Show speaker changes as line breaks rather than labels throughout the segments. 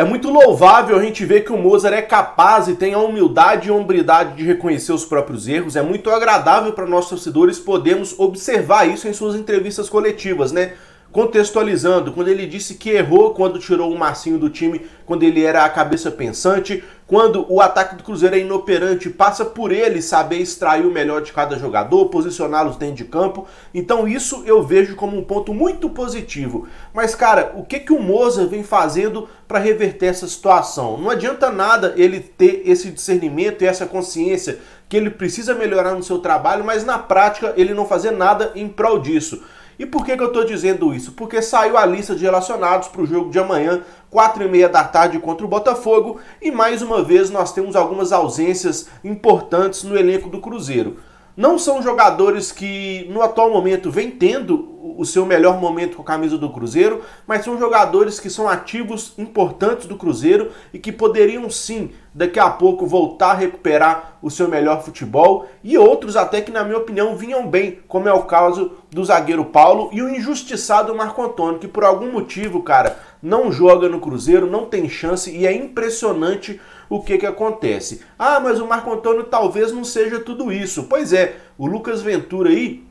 É muito louvável a gente ver que o Mozart é capaz e tem a humildade e a hombridade de reconhecer os próprios erros. É muito agradável para nós torcedores podermos observar isso em suas entrevistas coletivas, né? Contextualizando, quando ele disse que errou quando tirou o Marcinho do time, quando ele era a cabeça pensante, quando o ataque do Cruzeiro é inoperante, passa por ele saber extrair o melhor de cada jogador, posicioná-los dentro de campo. Então isso eu vejo como um ponto muito positivo. Mas, cara, o que o Mozart vem fazendo para reverter essa situação? Não adianta nada ele ter esse discernimento e essa consciência que ele precisa melhorar no seu trabalho, mas na prática ele não fazer nada em prol disso. E por que eu estou dizendo isso? Porque saiu a lista de relacionados para o jogo de amanhã, 4h30 da tarde contra o Botafogo, e mais uma vez nós temos algumas ausências importantes no elenco do Cruzeiro. Não são jogadores que no atual momento vêm tendo o seu melhor momento com a camisa do Cruzeiro, mas são jogadores que são ativos importantes do Cruzeiro e que poderiam sim, daqui a pouco, voltar a recuperar o seu melhor futebol, e outros até que, na minha opinião, vinham bem, como é o caso do zagueiro Paulo e o injustiçado Marco Antônio, que por algum motivo, cara, não joga no Cruzeiro, não tem chance, e é impressionante o que acontece. Ah, mas o Marco Antônio talvez não seja tudo isso. Pois é, o Lucas Ventura aí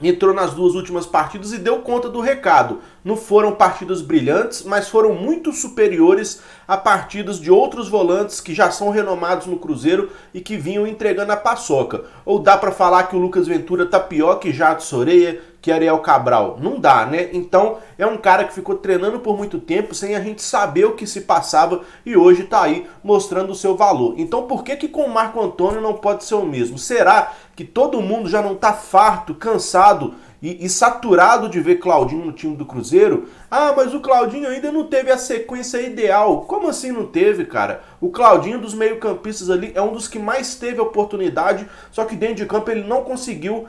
entrou nas duas últimas partidas e deu conta do recado. Não foram partidas brilhantes, mas foram muito superiores a partidas de outros volantes que já são renomados no Cruzeiro e que vinham entregando a paçoca. Ou dá pra falar que o Lucas Ventura tá pior que Jadson Soreia, que Ariel Cabral? Não dá, né? Então é um cara que ficou treinando por muito tempo sem a gente saber o que se passava e hoje tá aí mostrando o seu valor. Então por que com o Marco Antônio não pode ser o mesmo? Será que todo mundo já não tá farto, cansado e saturado de ver Claudinho no time do Cruzeiro? Ah, mas o Claudinho ainda não teve a sequência ideal. Como assim não teve, cara? O Claudinho dos meio-campistas ali é um dos que mais teve oportunidade, só que dentro de campo ele não conseguiu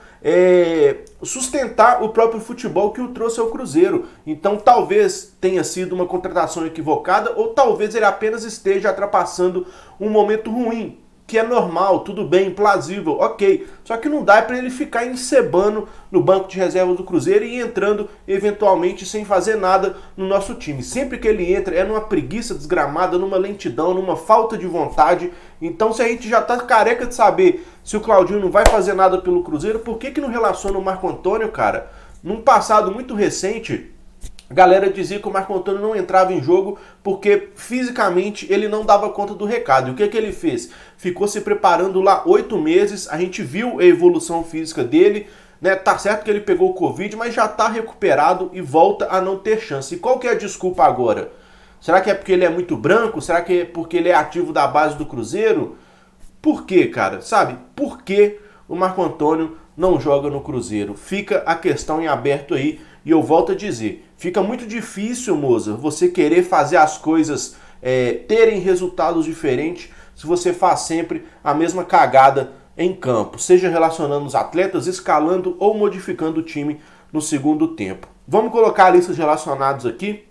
sustentar o próprio futebol que o trouxe ao Cruzeiro. Então talvez tenha sido uma contratação equivocada, ou talvez ele apenas esteja ultrapassando um momento ruim, que é normal, tudo bem, plausível, ok. Só que não dá para ele ficar encebando no banco de reservas do Cruzeiro e entrando eventualmente sem fazer nada no nosso time. Sempre que ele entra é numa preguiça desgramada, numa lentidão, numa falta de vontade. Então se a gente já tá careca de saber se o Claudinho não vai fazer nada pelo Cruzeiro, por que não relaciona o Marco Antônio, cara? Num passado muito recente, a galera dizia que o Marco Antônio não entrava em jogo porque fisicamente ele não dava conta do recado. E o que ele fez? Ficou se preparando lá 8 meses, a gente viu a evolução física dele, né? Tá certo que ele pegou o Covid, mas já tá recuperado e volta a não ter chance. E qual que é a desculpa agora? Será que é porque ele é muito branco? Será que é porque ele é ativo da base do Cruzeiro? Por quê, cara? Sabe? Por que o Marco Antônio não joga no Cruzeiro? Fica a questão em aberto aí. E eu volto a dizer, fica muito difícil, Mozart, você querer fazer as coisas terem resultados diferentes se você faz sempre a mesma cagada em campo, seja relacionando os atletas, escalando ou modificando o time no segundo tempo. Vamos colocar a lista de relacionados aqui.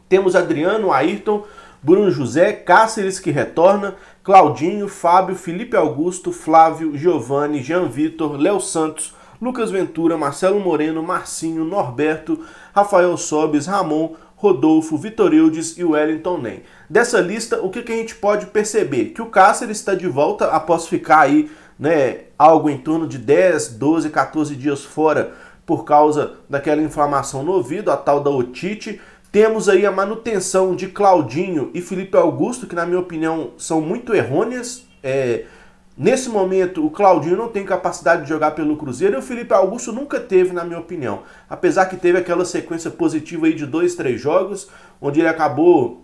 Temos Adriano, Ayrton, Bruno José, Cáceres que retorna, Claudinho, Fábio, Felipe Augusto, Flávio, Giovani, Jean Vitor, Léo Santos, Lucas Ventura, Marcelo Moreno, Marcinho, Norberto, Rafael Sobes, Ramon, Rodolfo, Vitor Eudes e Wellington Nem. Dessa lista, o que a gente pode perceber? Que o Cáceres está de volta após ficar aí, né, algo em torno de 10, 12, 14 dias fora por causa daquela inflamação no ouvido, a tal da otite. Temos aí a manutenção de Claudinho e Felipe Augusto, que na minha opinião são muito errôneas. Nesse momento, o Claudinho não tem capacidade de jogar pelo Cruzeiro e o Felipe Augusto nunca teve, na minha opinião. Apesar que teve aquela sequência positiva aí de 2, 3 jogos, onde ele acabou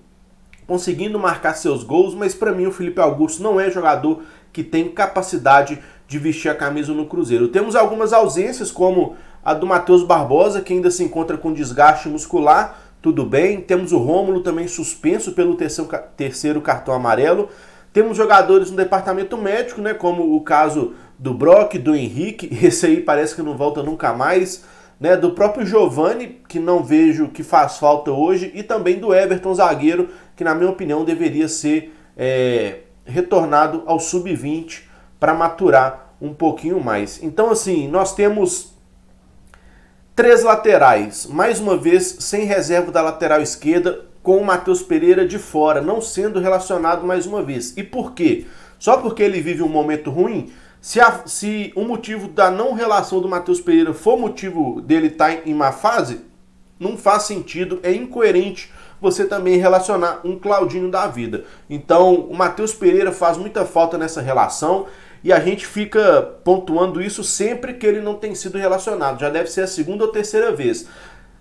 conseguindo marcar seus gols, mas para mim o Felipe Augusto não é jogador que tem capacidade de vestir a camisa no Cruzeiro. Temos algumas ausências, como a do Matheus Barbosa, que ainda se encontra com desgaste muscular, tudo bem. Temos o Rômulo também suspenso pelo terceiro cartão amarelo. Temos jogadores no departamento médico, né, como o caso do Brock, do Henrique, esse aí parece que não volta nunca mais, né, do próprio Giovani, que não vejo que faz falta hoje, e também do Everton, zagueiro, que na minha opinião deveria ser retornado ao sub-20 para maturar um pouquinho mais. Então assim, nós temos 3 laterais, mais uma vez sem reserva da lateral esquerda, com o Matheus Pereira de fora, não sendo relacionado mais uma vez. E por quê? Só porque ele vive um momento ruim? Se o motivo da não relação do Matheus Pereira for motivo dele estar em má fase, não faz sentido, é incoerente você também relacionar um Claudinho da vida. Então, o Matheus Pereira faz muita falta nessa relação e a gente fica pontuando isso sempre que ele não tem sido relacionado. Já deve ser a segunda ou terceira vez.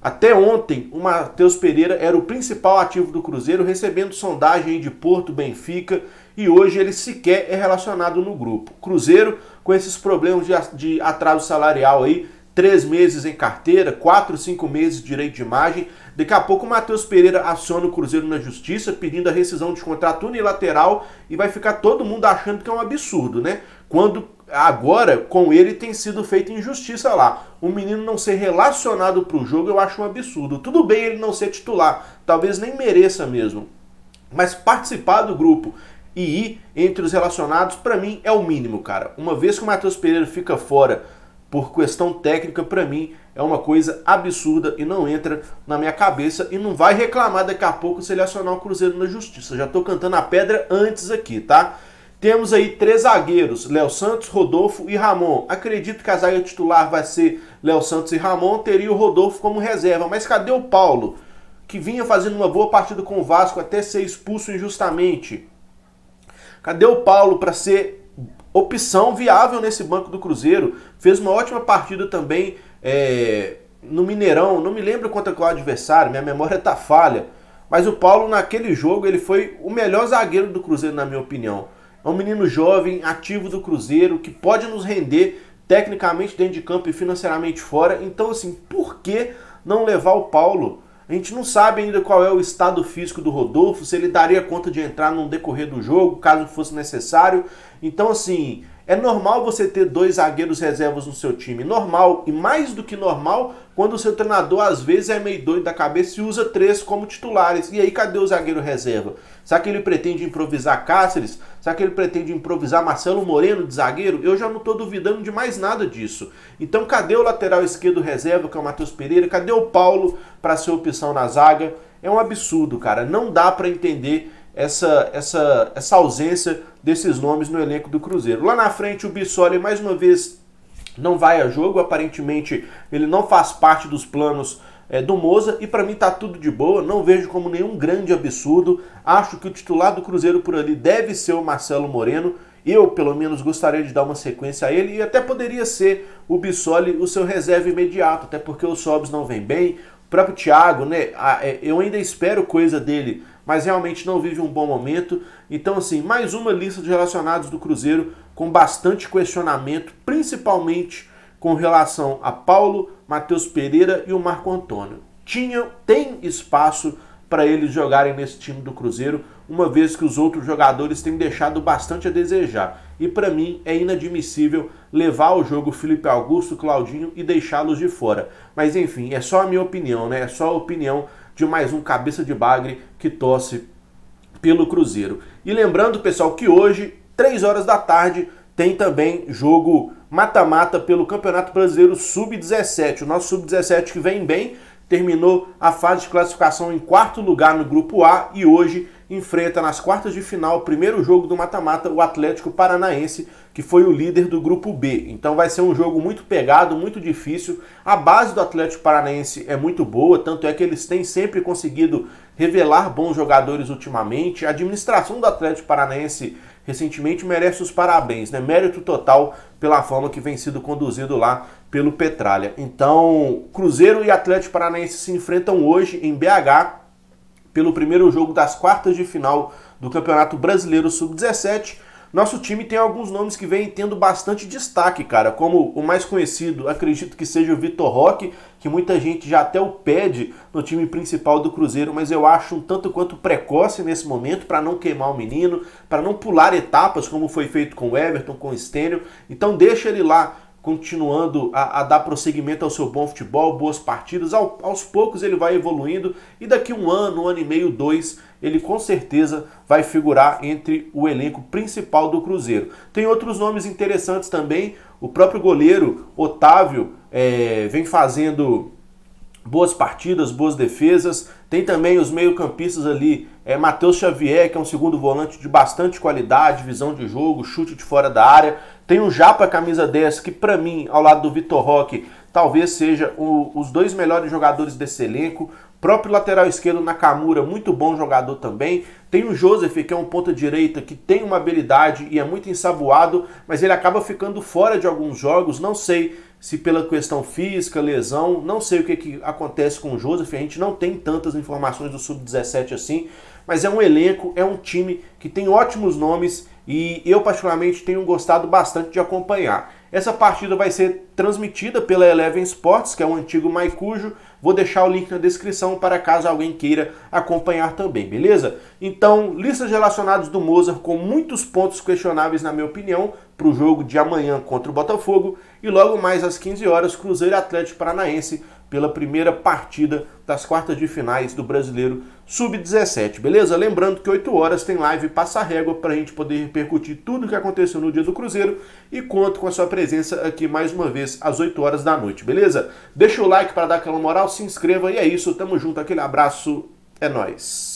Até ontem, o Matheus Pereira era o principal ativo do Cruzeiro, recebendo sondagem de Porto, Benfica, e hoje ele sequer é relacionado no grupo. Cruzeiro, com esses problemas de atraso salarial aí, 3 meses em carteira, 4, 5 meses de direito de imagem. Daqui a pouco o Matheus Pereira aciona o Cruzeiro na justiça, pedindo a rescisão de contrato unilateral, e vai ficar todo mundo achando que é um absurdo, né? Quando agora, com ele, tem sido feita injustiça lá. O menino não ser relacionado para o jogo, eu acho um absurdo. Tudo bem ele não ser titular, talvez nem mereça mesmo. Mas participar do grupo e ir entre os relacionados, para mim, é o mínimo, cara. Uma vez que o Matheus Pereira fica fora por questão técnica, para mim, é uma coisa absurda e não entra na minha cabeça, e não vai reclamar daqui a pouco se ele acionar o Cruzeiro na justiça. Já tô cantando a pedra antes aqui, tá? Temos aí 3 zagueiros, Léo Santos, Rodolfo e Ramon. Acredito que a zaga titular vai ser Léo Santos e Ramon, teria o Rodolfo como reserva. Mas cadê o Paulo, que vinha fazendo uma boa partida com o Vasco até ser expulso injustamente? Cadê o Paulo para ser opção viável nesse banco do Cruzeiro? Fez uma ótima partida também no Mineirão, não me lembro contra qual adversário, minha memória tá falha. Mas o Paulo naquele jogo ele foi o melhor zagueiro do Cruzeiro, na minha opinião. É um menino jovem, ativo do Cruzeiro, que pode nos render tecnicamente dentro de campo e financeiramente fora. Então, assim, por que não levar o Paulo? A gente não sabe ainda qual é o estado físico do Rodolfo, se ele daria conta de entrar no decorrer do jogo, caso fosse necessário. Então, assim, é normal você ter 2 zagueiros reservas no seu time. Normal, e mais do que normal, quando o seu treinador às vezes é meio doido da cabeça e usa 3 como titulares. E aí, cadê o zagueiro reserva? Será que ele pretende improvisar Cáceres? Será que ele pretende improvisar Marcelo Moreno de zagueiro? Eu já não estou duvidando de mais nada disso. Então, cadê o lateral esquerdo reserva, que é o Matheus Pereira? Cadê o Paulo para ser opção na zaga? É um absurdo, cara. Não dá para entender essa ausência desses nomes no elenco do Cruzeiro. Lá na frente, o Bissoli, mais uma vez, não vai a jogo. Aparentemente, ele não faz parte dos planos do Moza, e para mim tá tudo de boa, não vejo como nenhum grande absurdo. Acho que o titular do Cruzeiro por ali deve ser o Marcelo Moreno. Eu, pelo menos, gostaria de dar uma sequência a ele, e até poderia ser o Bissoli o seu reserva imediato, até porque o Sobis não vem bem. O próprio Thiago, né, eu ainda espero coisa dele, mas realmente não vive um bom momento. Então, assim, mais uma lista de relacionados do Cruzeiro com bastante questionamento, principalmente com relação a Paulo, Matheus Pereira e o Marco Antônio. Tem espaço para eles jogarem nesse time do Cruzeiro, uma vez que os outros jogadores têm deixado bastante a desejar. E para mim é inadmissível levar ao jogo Felipe Augusto, Claudinho e deixá-los de fora. Mas enfim, é só a minha opinião, né? É só a opinião de mais um cabeça de bagre que torce pelo Cruzeiro. E lembrando, pessoal, que hoje, 3 horas da tarde, tem também jogo mata-mata pelo Campeonato Brasileiro Sub-17. O nosso Sub-17 que vem bem, terminou a fase de classificação em 4º lugar no Grupo A e hoje enfrenta nas quartas de final, o primeiro jogo do mata-mata, o Atlético Paranaense, que foi o líder do Grupo B. Então vai ser um jogo muito pegado, muito difícil. A base do Atlético Paranaense é muito boa, tanto é que eles têm sempre conseguido revelar bons jogadores ultimamente. A administração do Atlético Paranaense recentemente merece os parabéns, né? Mérito total pela forma que vem sido conduzido lá pelo Petralha. Então, Cruzeiro e Atlético Paranaense se enfrentam hoje em BH pelo primeiro jogo das quartas de final do Campeonato Brasileiro Sub-17. Nosso time tem alguns nomes que vêm tendo bastante destaque, cara, como o mais conhecido, acredito que seja o Vitor Roque, que muita gente já até o pede no time principal do Cruzeiro, mas eu acho um tanto quanto precoce nesse momento, para não queimar o menino, para não pular etapas, como foi feito com o Everton, com o Stênio. Então deixa ele lá, continuando a dar prosseguimento ao seu bom futebol, boas partidas. Aos poucos ele vai evoluindo e daqui um ano e meio, 2, ele com certeza vai figurar entre o elenco principal do Cruzeiro. Tem outros nomes interessantes também. O próprio goleiro Otávio vem fazendo boas partidas, boas defesas. Tem também os meio-campistas ali, Matheus Xavier, que é um segundo volante de bastante qualidade, visão de jogo, chute de fora da área. Tem o Japa, camisa 10, que pra mim, ao lado do Vitor Roque, talvez seja os dois melhores jogadores desse elenco. Próprio lateral esquerdo, Nakamura, muito bom jogador também. Tem o Joseph, que é um ponta-direita que tem uma habilidade e é muito ensaboado, mas ele acaba ficando fora de alguns jogos. Não sei se pela questão física, lesão, não sei o que acontece com o Joseph. A gente não tem tantas informações do Sub-17 assim, mas é um elenco, é um time que tem ótimos nomes e eu particularmente tenho gostado bastante de acompanhar. Essa partida vai ser transmitida pela Eleven Sports, que é o antigo Maicujo. Vou deixar o link na descrição para caso alguém queira acompanhar também, beleza? Então, listas relacionadas do Mozart com muitos pontos questionáveis, na minha opinião, para o jogo de amanhã contra o Botafogo. E logo mais às 15 horas, Cruzeiro e Atlético Paranaense pela primeira partida das quartas de finais do Brasileiro Sub-17, beleza? Lembrando que 8 horas tem live Passa Régua para a gente poder repercutir tudo o que aconteceu no dia do Cruzeiro e conto com a sua presença aqui mais uma vez às 8 horas da noite, beleza? Deixa o like para dar aquela moral, se inscreva e é isso, tamo junto, aquele abraço, é nóis!